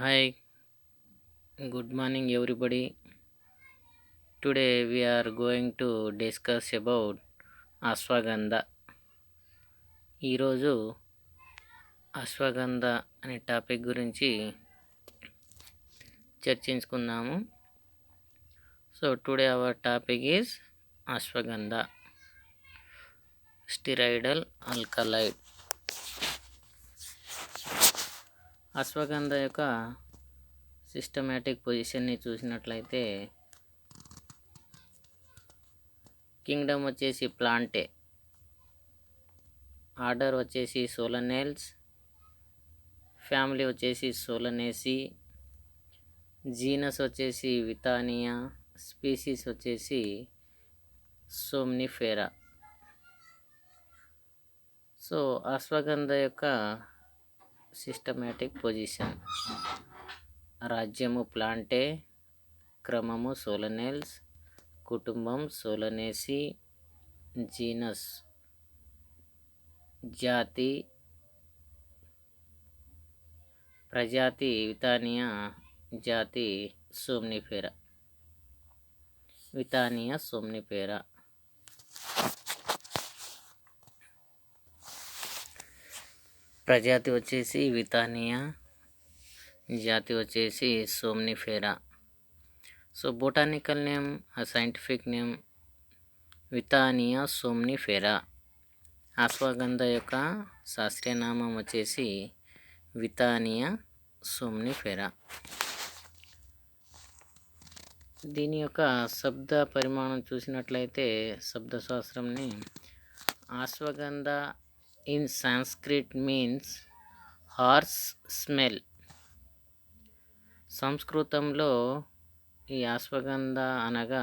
Hi, good morning everybody. Today we are going to discuss about ashwagandha. ఈరోజు అశ్వగంధ అనే topic గురించి చర్చించుకుందాము. So today our topic is ashwagandha steroidal alkaloid. Ashwagandha యొక్క systematic పొజిషన్ని చూసినట్లయితే Kingdom వచ్చేసి ప్లాంటే, ఆర్డర్ వచ్చేసి సోలనేల్స్, ఫ్యామిలీ వచ్చేసి సోలనేసి, జీనస్ వచ్చేసి వితానియా, స్పీసీస్ వచ్చేసి సోమ్నిఫెరా. సో అశ్వగంధ యొక్క సిస్టమాటిక్ పొజిషన్: రాజ్యము ప్లాంటే, క్రమము సోలనేల్స్, కుటుంబం సోలనేసి, జీనస్ జాతి ప్రజాతి వితానియా, జాతి సోమ్నిఫెరా. వితానియా సోమ్నిఫెరా. ప్రజాతి వచ్చేసి వితానియా, జాతి వచ్చేసి somnifera. So botanical name, scientific name Withania somnifera. Ashwagandha యొక్క శాస్త్రీయ నామం వచ్చేసి వితానియా సోమ్నిఫెరా. దీని యొక్క శబ్ద పరిమాణం చూసినట్లయితే శబ్దశాస్త్రంని ashwagandha in Sanskrit means horse smell. సంస్కృతంలో ఈ అశ్వగంధ అనగా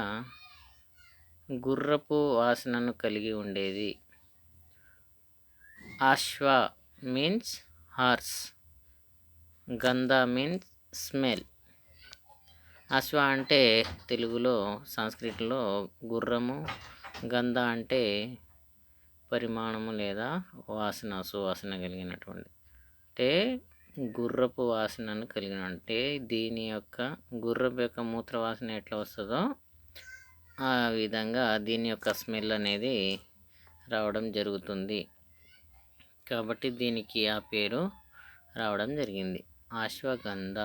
గుర్రపు వాసనను కలిగి ఉండేది. అశ్వ మీన్స్ హార్స్, గంధ మీన్స్ స్మెల్. అశ్వ అంటే తెలుగులో, సంస్కృతిలో గుర్రము, గంధ అంటే పరిమాణము లేదా వాసన, సువాసన కలిగినటువంటి, అంటే గుర్రపు వాసనను కలిగిన, అంటే దీని యొక్క గుర్రపు యొక్క మూత్ర వాసన ఎట్లా వస్తుందో ఆ విధంగా దీని యొక్క స్మెల్ అనేది రావడం జరుగుతుంది. కాబట్టి దీనికి ఆ పేరు రావడం జరిగింది. అశ్వగంధ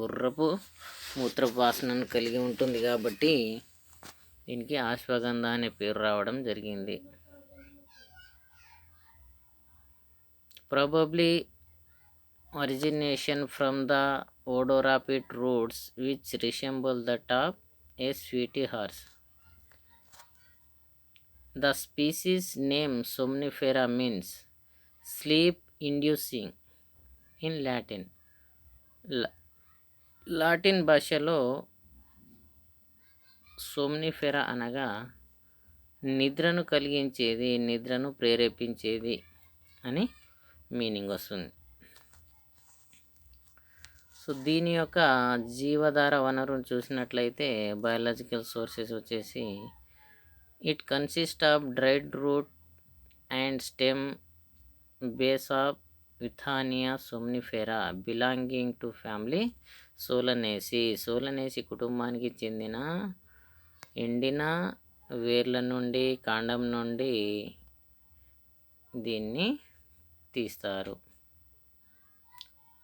గుర్రపు మూత్రపు వాసనను కలిగి ఉంటుంది కాబట్టి దీనికి అశ్వగంధ అనే పేరు రావడం జరిగింది. Probably origination from the odor of its roots which resemble that of a sweet horse. The species name Somnifera means sleep inducing in Latin. Latin భాషలో సోమ్నిఫెరా అనగా నిద్రను కలిగించేది, నిద్రను ప్రేరేపించేది అని మీనింగ్ వస్తుంది. సో దీని యొక్క జీవధార వనరును చూసినట్లయితే బయాలజికల్ సోర్సెస్ వచ్చేసి it consist of dried root and stem base of Withania somnifera belonging to family Solanaceae. Solanaceae కుటుంబానికి చెందిన ఎండిన వేర్ల నుండి, కాండం నుండి దీన్ని తీస్తారు.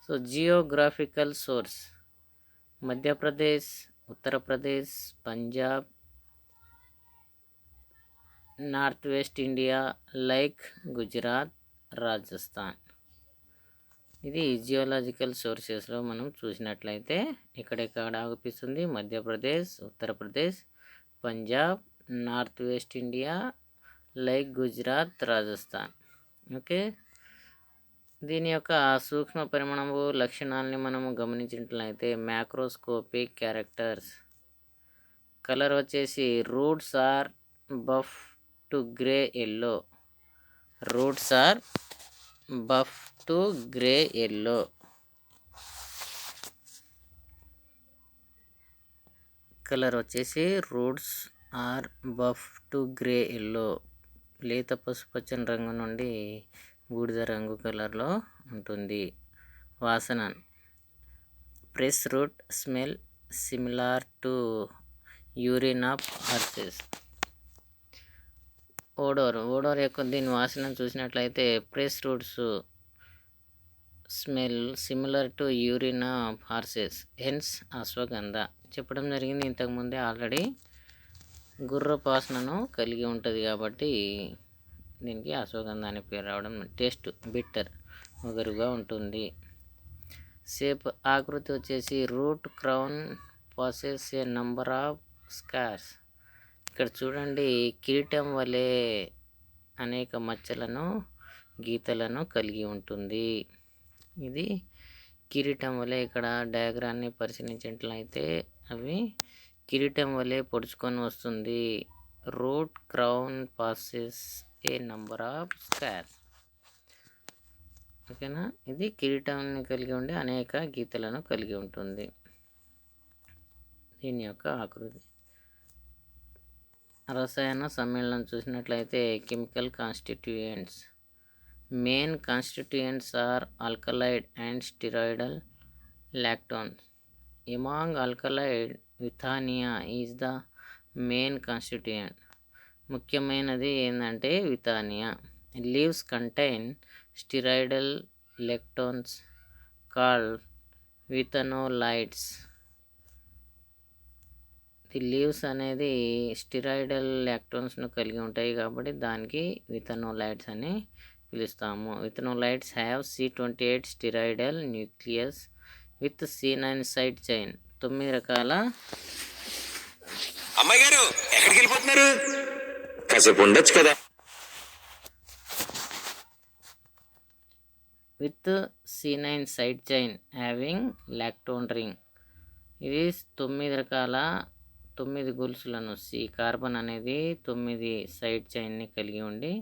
So geographical source: Madhya Pradesh, Uttar Pradesh, Punjab, north west India, like Gujarat, Rajasthan. ఇది జియోలాజికల్ సోర్సెస్లో మనం చూసినట్లయితే ఎక్కడెక్కడ ఆగుపిస్తుంది: Madhya Pradesh, Uttar Pradesh, Punjab, north west India, like Gujarat, Rajasthan. Okay, దీని యొక్క సూక్ష్మ పరిమాణము లక్షణాలని మనము గమనించినట్లయితే మ్యాక్రోస్కోపిక్ క్యారెక్టర్స్. కలర్ వచ్చేసి roots are buff to grey yellow. Roots are buff to grey yellow. Colour వచ్చేసి roots are buff to grey yellow, లేత పసుపచ్చని రంగు నుండి బూడిద రంగు కలర్లో ఉంటుంది. వాసన press root smell similar to urine of horses. ఓడోర్ యొక్క దీని వాసన చూసినట్లయితే press roots smell similar to urine of horses, hence ashwagandha చెప్పడం జరిగింది ఇంతకుముందే ఆల్రెడీ. గుర్రపాసనను కలిగి ఉంటుంది కాబట్టి దీనికి అశ్వగంధ అనే పేరు రావడం. టేస్ట్ బిట్టర్, ఒగరుగా ఉంటుంది. షేప్ ఆకృతి వచ్చేసి root crown passes a number of scars. ఇక్కడ చూడండి, కిరీటం వలె అనేక మచ్చలను, గీతలను కలిగి ఉంటుంది. ఇది కిరీటం వలె. ఇక్కడ డయాగ్రాన్ని పరిశీలించినట్లయితే అవి కిరీటం వలె పొడుచుకొని వస్తుంది. Root crown passes a number of scars. ఓకేనా, ఇది కిరీటాన్ని కలిగి ఉండి అనేక గీతలను కలిగి ఉంటుంది. దీని యొక్క ఆకృతి. రసాయన సమ్మేళనం చూసినట్లయితే chemical constituents. Main constituents are alkaloid and steroidal lactones. Among alkaloid Withania is the main constituent. ముఖ్యమైనది ఏంటంటే Withania. Leaves contain steroidal lactones called withanolides. The leaves అనేది స్టిరాయిడల్ లాక్టోన్స్ను కలిగి ఉంటాయి కాబట్టి దానికి విథనోలైట్స్ అని పిలుస్తాము. Withanolides have C28 steroidal nucleus with C9 side chain. 9 రకాల. అమ్మాయి గారు ఎక్కడికి వెళ్ళిపోతున్నారు? కాసేపు ఉండొచ్చు కదా. With C9 side chain having lactone ring. ఇది 9 రకాల 9 గొలుసులను, కార్బన్ అనేది 9 సైడ్ చైన్ని కలిగి ఉండి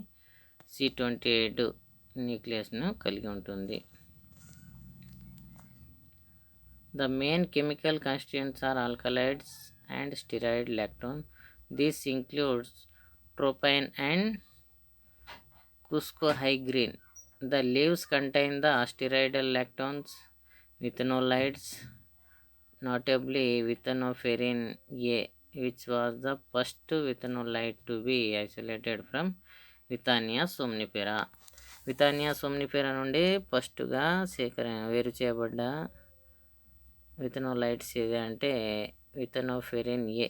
C28 న్యూక్లియస్ను కలిగి ఉంటుంది. The main chemical constituents are alkaloids and steroid lactone. This includes tropine and cuscohygrine. The leaves contain the steroidal lactones, vithanolides, notably Withanoferin A, which was the first vithanolide to be isolated from Withania somnifera. Withania somnifera నుండి ఫస్ట్గా వేరు చేయబడ్డ విథనోలైట్స్ ఏది అంటే విథనోఫెరిన్ ఏ.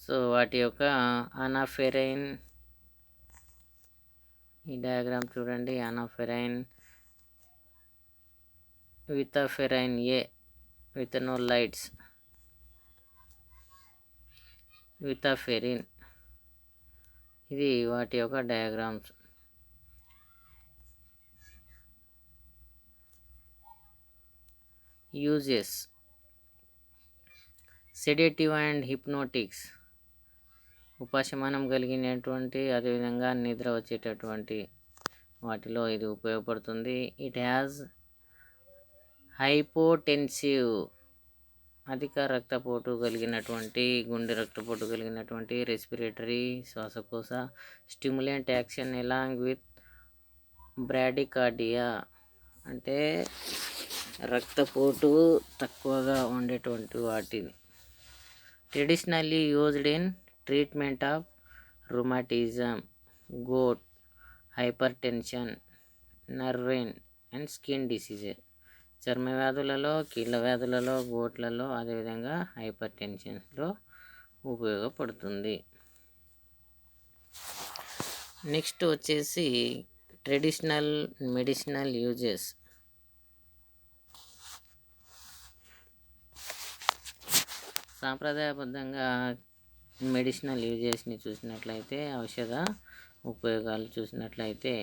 So వాటి యొక్క అనాఫెరైన్, ఈ diagram చూడండి. అనాఫెరైన్, విథాఫెరైన్ ఏ విథనోలైట్స్, విథాఫెరిన్, ఇది వాటి యొక్క diagrams. Uses: sedative and hypnotics, ఉపశమనం కలిగినటువంటి అదేవిధంగా నిద్ర వచ్చేటటువంటి వాటిలో ఇది ఉపయోగపడుతుంది. ఇట్ హ్యాజ్ హైపోటెన్సివ్, అధిక రక్తపోటు కలిగినటువంటి, గుండె రక్తపోటు కలిగినటువంటి, రెస్పిరేటరీ శ్వాసకోశ, stimulant action along with bradycardia, అంటే రక్తపోటు తక్కువగా ఉండేటువంటి వాటిది. Traditionally used in treatment of rheumatism, gout, hypertension, nerve and skin diseases. చర్మ వ్యాధులలో, కీళ్ళ వ్యాధులలో, గోట్లలో, అదేవిధంగా హైపర్ టెన్షన్స్లో ఉపయోగపడుతుంది. నెక్స్ట్ వచ్చేసి ట్రెడిషనల్ మెడిసినల్ యూజెస్. సాంప్రదాయబద్ధంగా మెడిసినల్ యూజెస్ని చూసినట్లయితే, ఔషధ ఉపయోగాలు చూసినట్లయితే,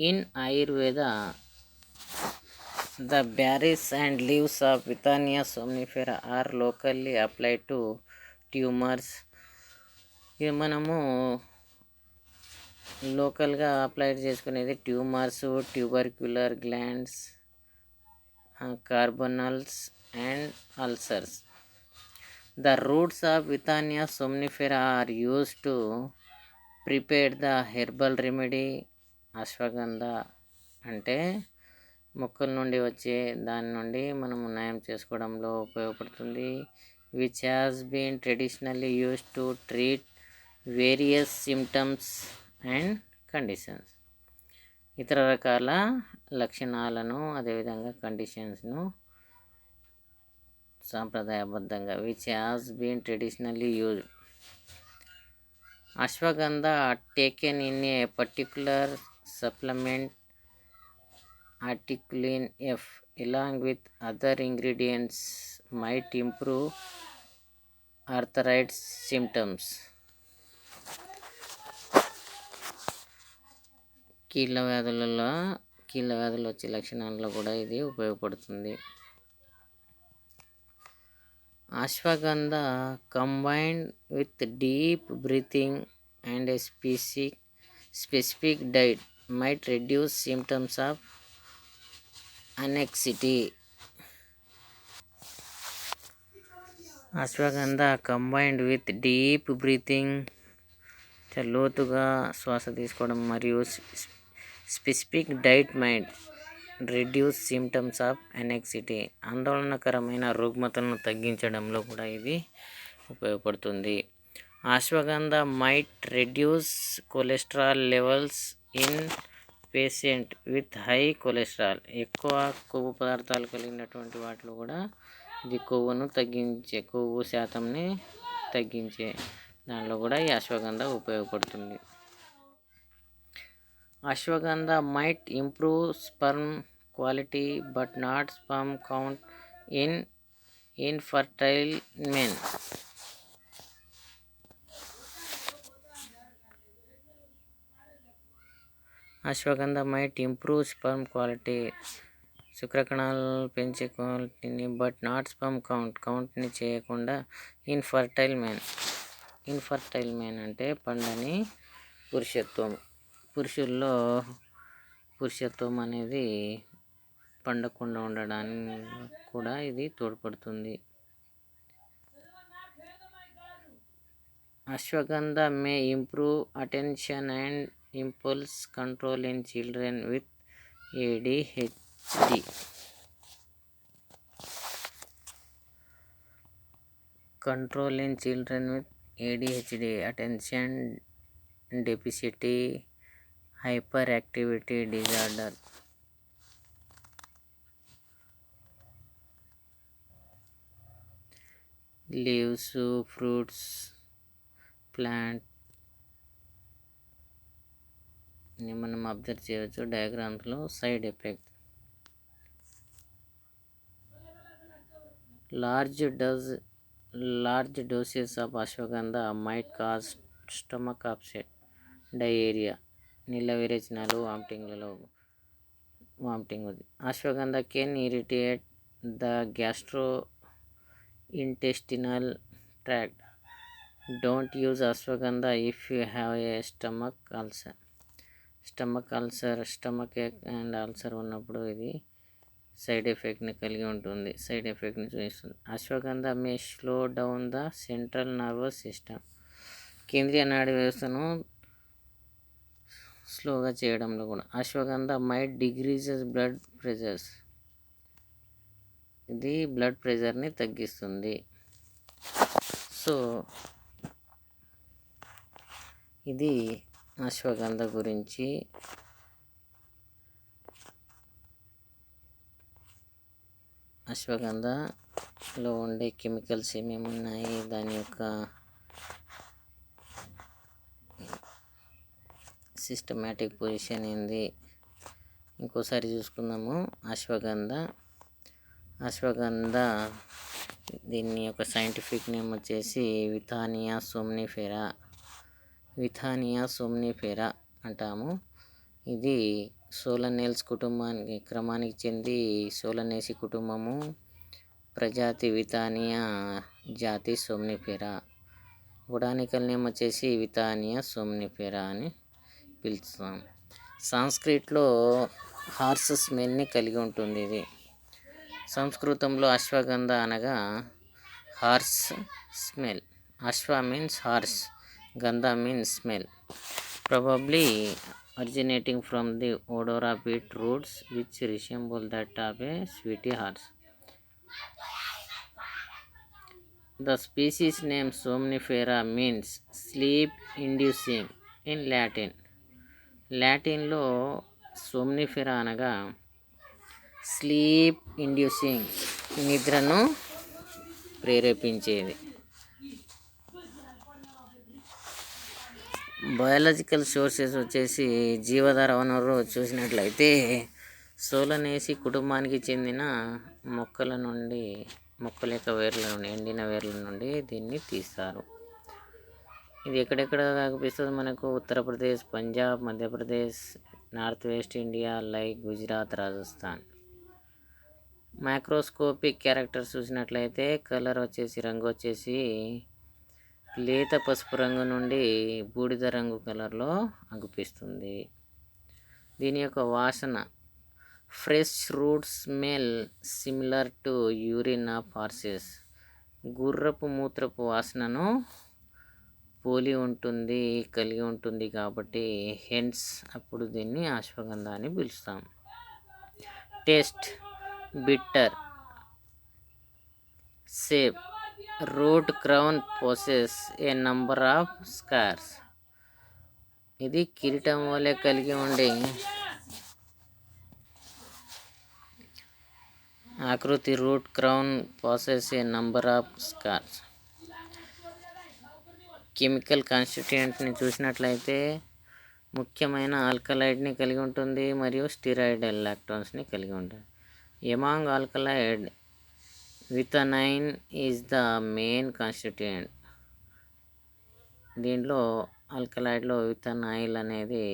in Ayurveda the berries and leaves of Withania somnifera are locally applied to tumors. ఇది మనము లోకల్గా అప్లై చేసుకునేది tumours, tubercular glands, carbuncles and ulcers. The roots of Withania somnifera are used to prepare the herbal remedy ashwagandha. అంటే మొక్కల నుండి వచ్చే దాని నుండి మనము నయం చేసుకోవడంలో ఉపయోగపడుతుంది. Which has been traditionally used to treat various symptoms and conditions. ఇతర రకాల లక్షణాలను అదేవిధంగా కండిషన్స్ను సాంప్రదాయబద్ధంగా which has been traditionally used. Ashwagandha taken in a particular supplement articulin F along with other ingredients might improve arthritis symptoms. కీళ్ళ వ్యాధులు వచ్చే లక్షణాల్లో కూడా ఇది ఉపయోగపడుతుంది. Ashwagandha combined with deep breathing and a specific diet might reduce symptoms of anxiety. Ashwagandha combined with deep breathing, లోతుగా శ్వాస తీసుకోవడం మరియు specific diet might reduce symptoms of anxiety, ఆందోళనకరమైన రుగ్మతలను తగ్గించడంలో కూడా ఇది ఉపయోగపడుతుంది. Ashwagandha might reduce cholesterol levels in patient with high cholesterol. ఎక్కువ కొవ్వు పదార్థాలు కలిగినటువంటి వాటిలో కూడా ఇది కొవ్వు శాతంని తగ్గించే దానిలో కూడా ఈ అశ్వగంధ ఉపయోగపడుతుంది. Ashwagandha might improve sperm quality but not sperm count in infertile men. Ashwagandha might improve sperm quality, శుక్రకణాలు పెంచే క్వాలిటీని, బట్ నాట్ స్పర్మ్ కౌంట్ని చేయకుండా ఇన్ఫర్టైల్ మెన్ అంటే పండని పురుషత్వం. పురుషుల్లో పురుషత్వం అనేది పండకుండా ఉండడానికి కూడా ఇది తోడ్పడుతుంది. Ashwagandha may improve attention and impulse control in children with ADHD. Control in children with ADHD, attention deficit hyperactivity disorder. Leaves, fruits, plant ని మనం అబ్జర్వ్ చేయవచ్చు డయాగ్రామ్స్లో. Side effect, large doses of ashwagandha might cause stomach upset, diarrhea, నీళ్ళ విరేచనాలు, vomiting. Ashwagandha can irritate the gastrointestinal tract. Don't use ashwagandha if you have a stomach ache and ulcer ఉన్నప్పుడు ఇది side ఎఫెక్ట్ని చూపిస్తుంది. Ashwagandha may slow down the central nervous system, కేంద్రీయ నాడీ వ్యవస్థను స్లోగా చేయడంలో కూడా. Ashwagandha might decreases blood pressures, ఇది బ్లడ్ ప్రెషర్ని తగ్గిస్తుంది. సో ఇది అశ్వగంధ గురించి. అశ్వగంధలో ఉండే కెమికల్స్ ఏమేమి ఉన్నాయి, దాని యొక్క సిస్టమాటిక్ పొజిషన్ ఏంది ఇంకోసారి చూసుకుందాము. అశ్వగంధ దీని యొక్క సైంటిఫిక్ నేమ్ వచ్చేసి విథానియా సోమ్నిఫెరా అంటాము. ఇది సోలనేల్స్ క్రమానికి చెంది సోలనేసి కుటుంబము, ప్రజాతి విథానియా, జాతి సోమ్నిఫెరా. బొటానికల్ నేమ్ వచ్చేసి విథానియా సోమ్నిఫెరా అని పిలుస్తాం. సాంస్క్రిట్లో హార్స్ స్మెల్ని కలిగి ఉంటుంది ఇది. సంస్కృతంలో అశ్వగంధ అనగా హార్స్ స్మెల్. అశ్వ మీన్స్ హార్స్, గంధ means smell. Probably originating from the odor of its roots which resemble that of a sweetie horse. The species name Somnifera means sleep inducing in Latin. లాటిన్లో Somnifera అనగా sleep inducing, నిద్రను ప్రేరేపించేది. Biological sources వచ్చేసి జీవధార వనరు చూసినట్లయితే సోలనేసి కుటుంబానికి చెందిన మొక్కల యొక్క వేర్ల నుండి, ఎండిన వేర్ల నుండి దీన్ని తీస్తారు. ఇది ఎక్కడెక్కడ కనిపిస్తుంది మనకు? Uttar Pradesh, Punjab, Madhya Pradesh, north west India like Gujarat, Rajasthan. Microscopic characters చూసినట్లయితే రంగు వచ్చేసి లేత పసుపు రంగు నుండి బూడిద రంగు కలర్లో అగుపిస్తుంది. దీని యొక్క వాసన fresh root smell similar to urine of horses. గుర్రపు మూత్రపు వాసనను కలిగి ఉంటుంది కాబట్టి హెన్స్ అప్పుడు దీన్ని అశ్వగంధ అని పిలుస్తాం. Taste bitter, shape. Root crown possess a number of scars. ఇది కిరీటం వలె కలిగి ఉండి ఆకృతి. Root crown possess a number of scars. Chemical కాన్స్టిట్యూయెంట్ని చూసినట్లయితే ముఖ్యమైన ఆల్కలైడ్ని కలిగి ఉంటుంది మరియు స్టిరాయిడల్ లాక్టోన్స్ని కలిగి ఉంటుంది. Among alkaloid withanine is the main constituent. దీంట్లో ఆల్కలైడ్లో విథనైల్ అనేది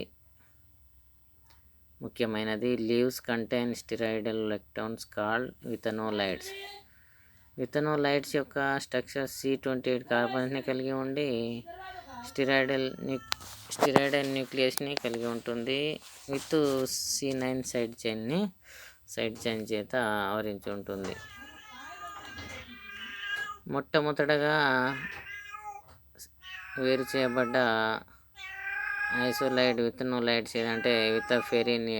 ముఖ్యమైనది. Leaves contain steroidal lactones called withanolides. Withanolides యొక్క స్ట్రక్చర్ C28 కార్బన్స్ని కలిగి ఉండి స్టిరాయిడల్ న్యూక్లియస్ని కలిగి ఉంటుంది విత్ C9 సైడ్ చైన్ చేత ఆవరించి ఉంటుంది. మొట్టమొదటగా వేరు చేయబడ్డ ఐసోలైడ్ విథనోలైడ్స్ ఏదంటే విథఫెరిన్.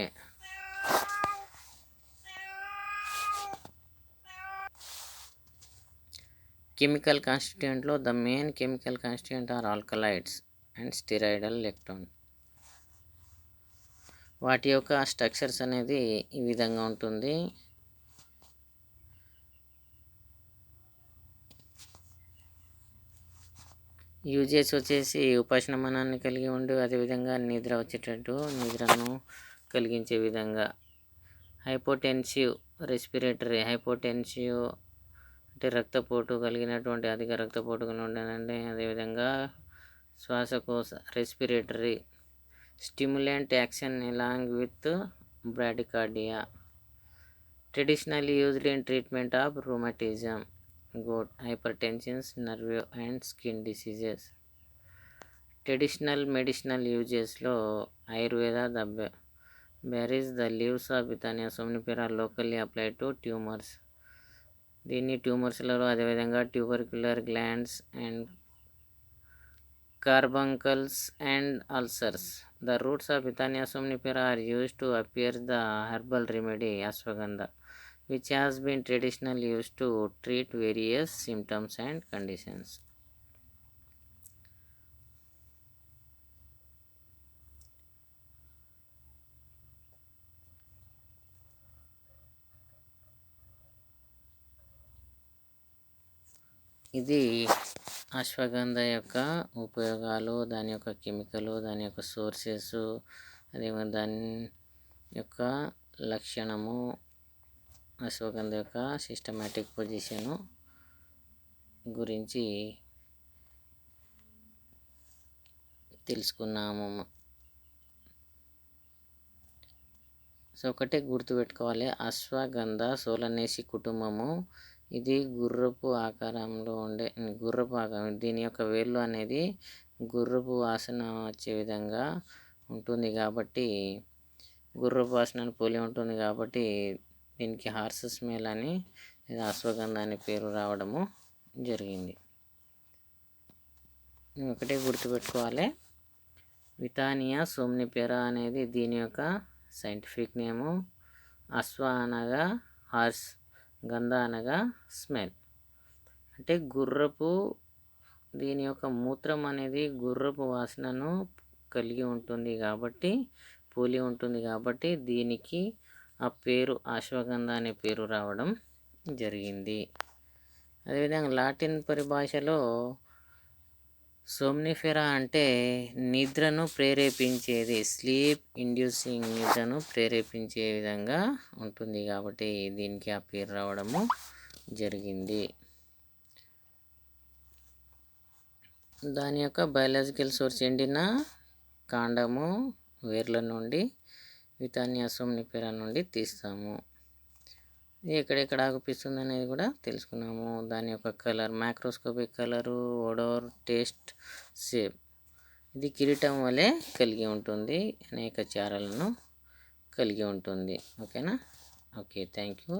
కెమికల్ కాన్స్టిట్యూయెంట్లో the main chemical constituent are alkaloids and steroidal lactone. వాటి యొక్క స్ట్రక్చర్స్ అనేది ఈ విధంగా ఉంటుంది. యూజెస్ వచ్చేసి ఉపశమనాన్ని కలిగి ఉండి అదేవిధంగా నిద్రను కలిగించే విధంగా. Hypotensive respiratory. హైపోటెన్సివ్ అంటే రక్తపోటు కలిగినటువంటి, అధిక రక్తపోటు కలిగి ఉండనండి. అదేవిధంగా శ్వాసకోశ respiratory. Stimulant action along with bradycardia. Traditionally used in treatment of rheumatism, gout, hypertension, nerve and skin diseases. Traditional medicinal uses లో Ayurveda, the berries, the leaves of Withania somnifera locally applied to tumors. దీన్ని ట్యూమర్స్లలో అదేవిధంగా tubercular glands and carbuncles and ulcers. The roots of Withania somnifera are used to appear the herbal remedy ashwagandha, which has been traditionally used to treat various symptoms and conditions. ఇది అశ్వగంధ యొక్క ఉపయోగాలు, దాని యొక్క chemical, దాని యొక్క sources, అదేవిధంగా దాని యొక్క లక్షణము, అశ్వగంధ యొక్క సిస్టమాటిక్ పొజిషను గురించి తెలుసుకున్నాము. సో ఒకటే గుర్తుపెట్టుకోవాలి, అశ్వగంధ సోలనేసి కుటుంబము. ఇది గుర్రపు ఆకారంలో దీని యొక్క వేళ్ళు అనేది గుర్రపు వాసన వచ్చే విధంగా ఉంటుంది కాబట్టి, గుర్రపు వాసనను పోలి ఉంటుంది కాబట్టి దీనికి హార్స్ స్మెల్ అని లేదా అశ్వగంధ అనే పేరు రావడము జరిగింది. ఒకటే గుర్తుపెట్టుకోవాలి, వితానియా సోమ్నిఫెరా అనేది దీని యొక్క సైంటిఫిక్ నేము. అశ్వ అనగా హార్స్, గంధ అనగా స్మెల్. అంటే గుర్రపు, దీని యొక్క మూత్రం అనేది గుర్రపు వాసనను కలిగి ఉంటుంది కాబట్టి, పోలి ఉంటుంది కాబట్టి దీనికి ఆ పేరు అశ్వగంధ అనే పేరు రావడం జరిగింది. అదేవిధంగా లాటిన్ పరిభాషలో సోమ్నిఫెరా అంటే నిద్రను ప్రేరేపించేది, స్లీప్ ఇండ్యూసింగ్, నిద్రను ప్రేరేపించే విధంగా ఉంటుంది కాబట్టి దీనికి ఆ పేరు రావడము జరిగింది. దాని యొక్క బయాలజికల్ సోర్స్ ఎండిన కాండము, వేర్ల నుండి వితానియా సోమ్నిఫెరా నుండి తీస్తాము. ఇది ఎక్కడెక్కడ ఆగుపిస్తుంది అనేది కూడా తెలుసుకున్నాము. దాని యొక్క colour, microscopic colour, odour, taste, shape. ఇది కిరీటం వలె కలిగి ఉంటుంది, అనేక చారలను కలిగి ఉంటుంది. ఓకేనా? Okay, thank you.